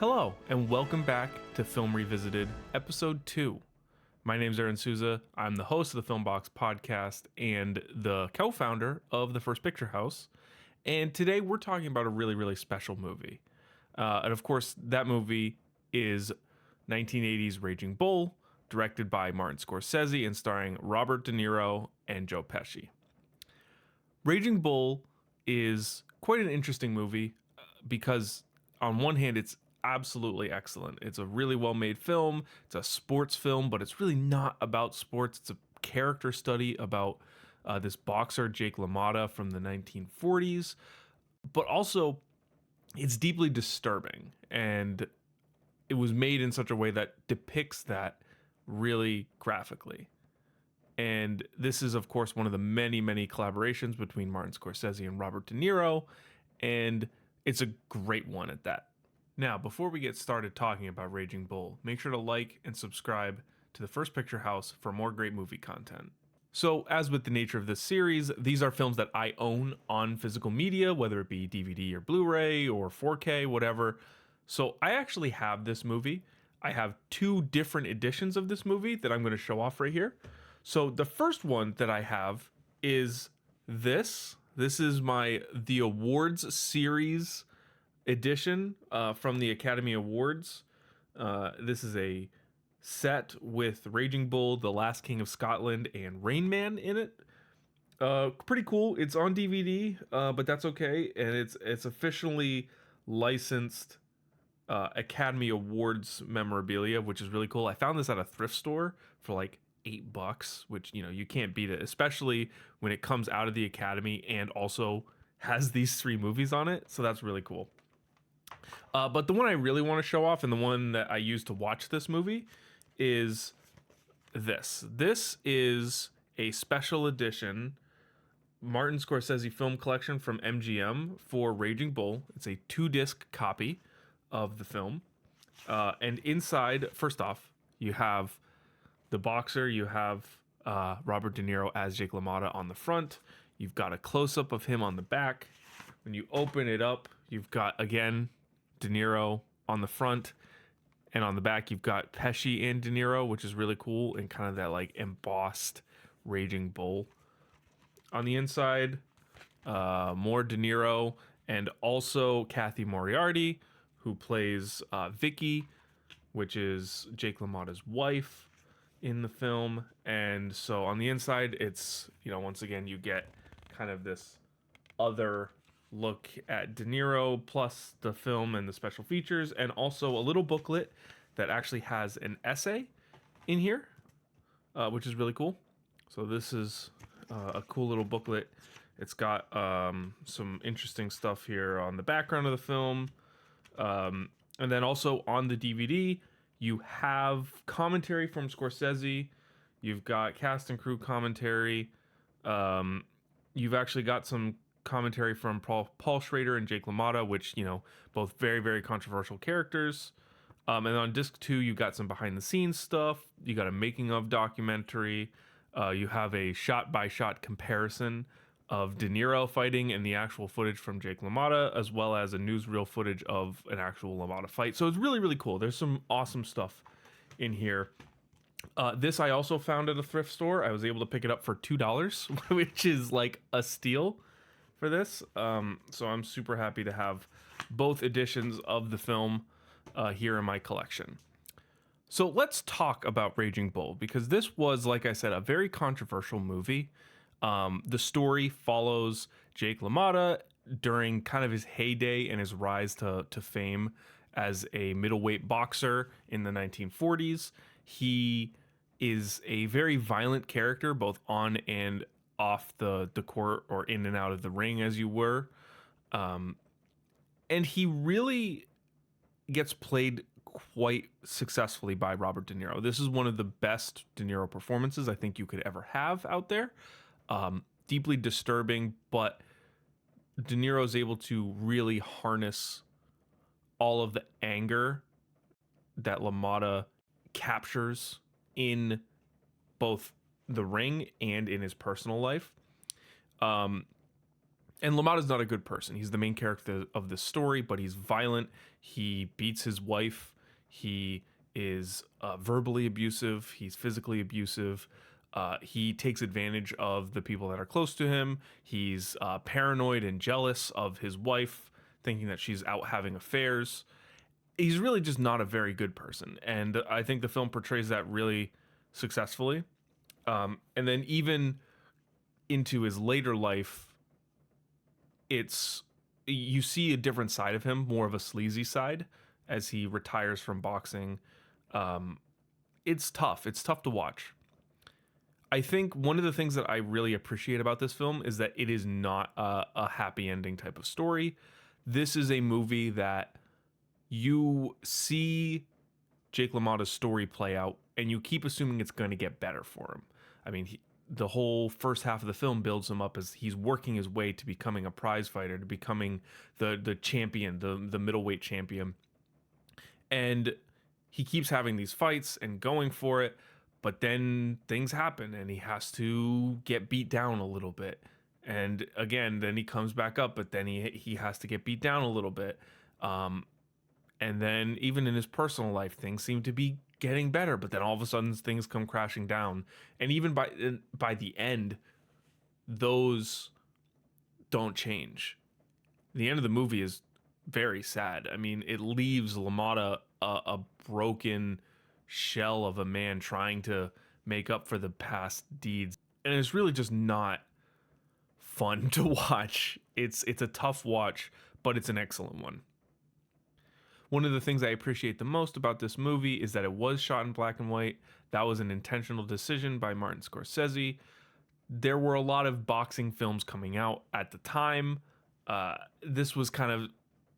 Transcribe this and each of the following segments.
Hello, and welcome back to Film Revisited, Episode 2. My name's Aaryn Souza. I'm the host of the Filmbox podcast and the co-founder of the First Picture House. And today we're talking about a really, really special movie. And of course, that movie is 1980's Raging Bull, directed by Martin Scorsese and starring Robert De Niro and Joe Pesci. Raging Bull is quite an interesting movie because on one hand, it's absolutely excellent. It's a really well-made film. It's a sports film, but it's really not about sports. It's a character study about this boxer, Jake LaMotta, from the 1940s. But also, it's deeply disturbing. And it was made in such a way that depicts that really graphically. And this is, of course, one of the many, many collaborations between Martin Scorsese and Robert De Niro. And it's a great one at that. Now, before we get started talking about Raging Bull, make sure to like and subscribe to the First Picture House for more great movie content. So, as with the nature of this series, these are films that I own on physical media, whether it be DVD or Blu-ray or 4K, whatever. So, I actually have this movie. I have two different editions of this movie that I'm going to show off right here. So, the first one that I have is this. This is the awards series edition from the Academy Awards. This is a set with Raging Bull, The Last King of Scotland, and Rain Man in it. Pretty cool. It's on DVD, but that's okay. And it's officially licensed Academy Awards memorabilia, which is really cool. I found this at a thrift store for like $8, which, you can't beat it, especially when it comes out of the Academy and also has these three movies on it. So that's really cool. But the one I really want to show off, and the one that I used to watch this movie, is this. This is a special edition Martin Scorsese film collection from MGM for Raging Bull. It's a 2-disc copy of the film. And inside, first off, you have the boxer. You have Robert De Niro as Jake LaMotta on the front. You've got a close-up of him on the back. When you open it up, you've got, again, De Niro on the front, and on the back you've got Pesci and De Niro, which is really cool, and kind of that like embossed Raging Bull. On the inside, more De Niro, and also Kathy Moriarty, who plays Vicky, which is Jake LaMotta's wife in the film. And so on the inside, it's, once again, you get kind of this other look at De Niro plus the film and the special features, and also a little booklet that actually has an essay in here, which is really cool. So this is a cool little booklet. It's got some interesting stuff here on the background of the film, and then also on the DVD you have commentary from Scorsese. You've got cast and crew commentary. You've actually got some commentary from Paul Schrader and Jake LaMotta, which, both very, very controversial characters. And on disc 2, you've got some behind the scenes stuff. You got a making of documentary. You have a shot by shot comparison of De Niro fighting and the actual footage from Jake LaMotta, as well as a newsreel footage of an actual LaMotta fight. So it's really, really cool. There's some awesome stuff in here. This I also found at a thrift store. I was able to pick it up for $2, which is like a steal for this. So I'm super happy to have both editions of the film here in my collection. So let's talk about Raging Bull, because this was, like I said, a very controversial movie. The story follows Jake LaMotta during kind of his heyday and his rise to fame as a middleweight boxer in the 1940s. He is a very violent character, both on and off the court, or in and out of the ring, as you were. And he really gets played quite successfully by Robert De Niro. This is one of the best De Niro performances I think you could ever have out there. Deeply disturbing, but De Niro is able to really harness all of the anger that LaMotta captures in both the ring and in his personal life. And LaMotta's not a good person. He's the main character of this story, but he's violent. He beats his wife. He is verbally abusive. He's physically abusive. He takes advantage of the people that are close to him. He's paranoid and jealous of his wife, thinking that she's out having affairs. He's really just not a very good person. And I think the film portrays that really successfully. And then even into his later life, you see a different side of him, more of a sleazy side, as he retires from boxing. It's tough. It's tough to watch. I think one of the things that I really appreciate about this film is that it is not a happy ending type of story. This is a movie that you see Jake LaMotta's story play out, and you keep assuming it's going to get better for him. I mean, the whole first half of the film builds him up as he's working his way to becoming a prize fighter, to becoming the champion, the middleweight champion. And he keeps having these fights and going for it, but then things happen and he has to get beat down a little bit. And again, then he comes back up, but then he has to get beat down a little bit. And then even in his personal life, things seem to be getting better, but then all of a sudden things come crashing down. And even by the end, those don't change. The end of the movie is very sad. I mean, it leaves LaMotta a broken shell of a man trying to make up for the past deeds. And it's really just not fun to watch. It's a tough watch, but it's an excellent one. One of the things I appreciate the most about this movie is that it was shot in black and white. That was an intentional decision by Martin Scorsese. There were a lot of boxing films coming out at the time. This was kind of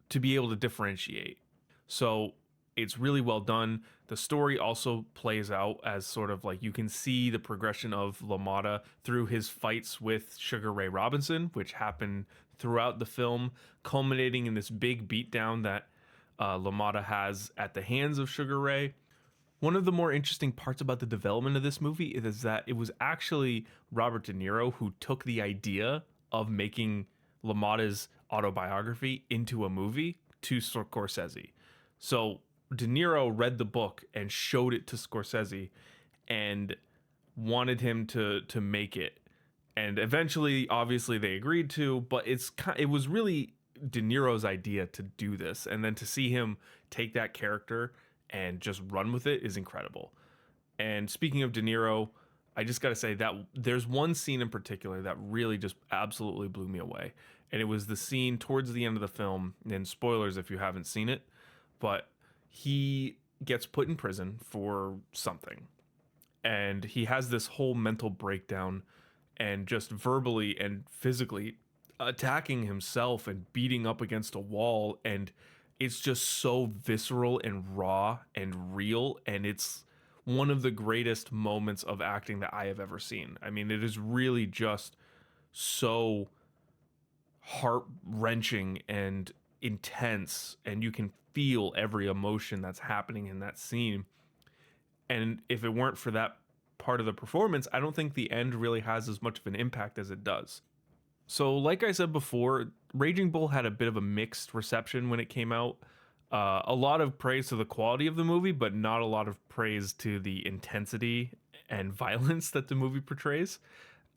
to be able to differentiate. So it's really well done. The story also plays out as sort of like you can see the progression of LaMotta through his fights with Sugar Ray Robinson, which happened throughout the film, culminating in this big beatdown that LaMotta has at the hands of Sugar Ray. One of the more interesting parts about the development of this movie is that it was actually Robert De Niro who took the idea of making LaMotta's autobiography into a movie to Scorsese. So De Niro read the book and showed it to Scorsese and wanted him to make it. And eventually, obviously, they agreed to, but it was really De Niro's idea to do this, and then to see him take that character and just run with it is incredible. And speaking of De Niro, I just got to say that there's one scene in particular that really just absolutely blew me away, and it was the scene towards the end of the film, and spoilers if you haven't seen it, but he gets put in prison for something, and he has this whole mental breakdown and just verbally and physically attacking himself and beating up against a wall, and it's just so visceral and raw and real, and it's one of the greatest moments of acting that I have ever seen. I mean, it is really just so heart-wrenching and intense, and you can feel every emotion that's happening in that scene. And if it weren't for that part of the performance, I don't think the end really has as much of an impact as it does. So, like I said before, Raging Bull had a bit of a mixed reception when it came out. A lot of praise to the quality of the movie, but not a lot of praise to the intensity and violence that the movie portrays.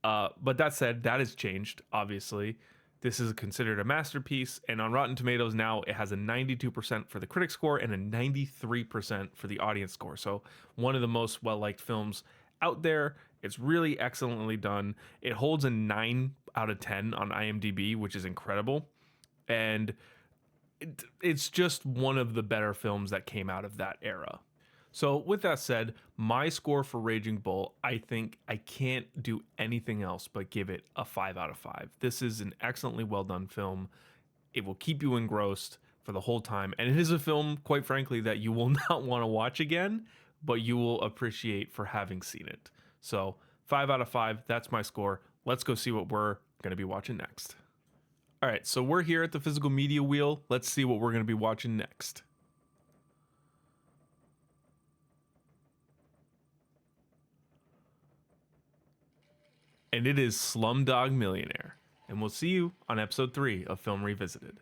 But that said, that has changed, obviously. This is considered a masterpiece, and on Rotten Tomatoes now, it has a 92% for the critic score and a 93% for the audience score. So, one of the most well-liked films out there. It's really excellently done. It holds a 9 out of 10 on IMDb, which is incredible. And it's just one of the better films that came out of that era. So with that said, my score for Raging Bull, I think I can't do anything else but give it a 5 out of 5. This is an excellently well done film. It will keep you engrossed for the whole time. And it is a film, quite frankly, that you will not want to watch again, but you will appreciate for having seen it. So 5 out of 5, that's my score. Let's go see what we're going to be watching next. All right, so we're here at the physical media wheel. Let's see what we're going to be watching next. And it is Slumdog Millionaire. and we'll see you on episode 3 of Film Revisited.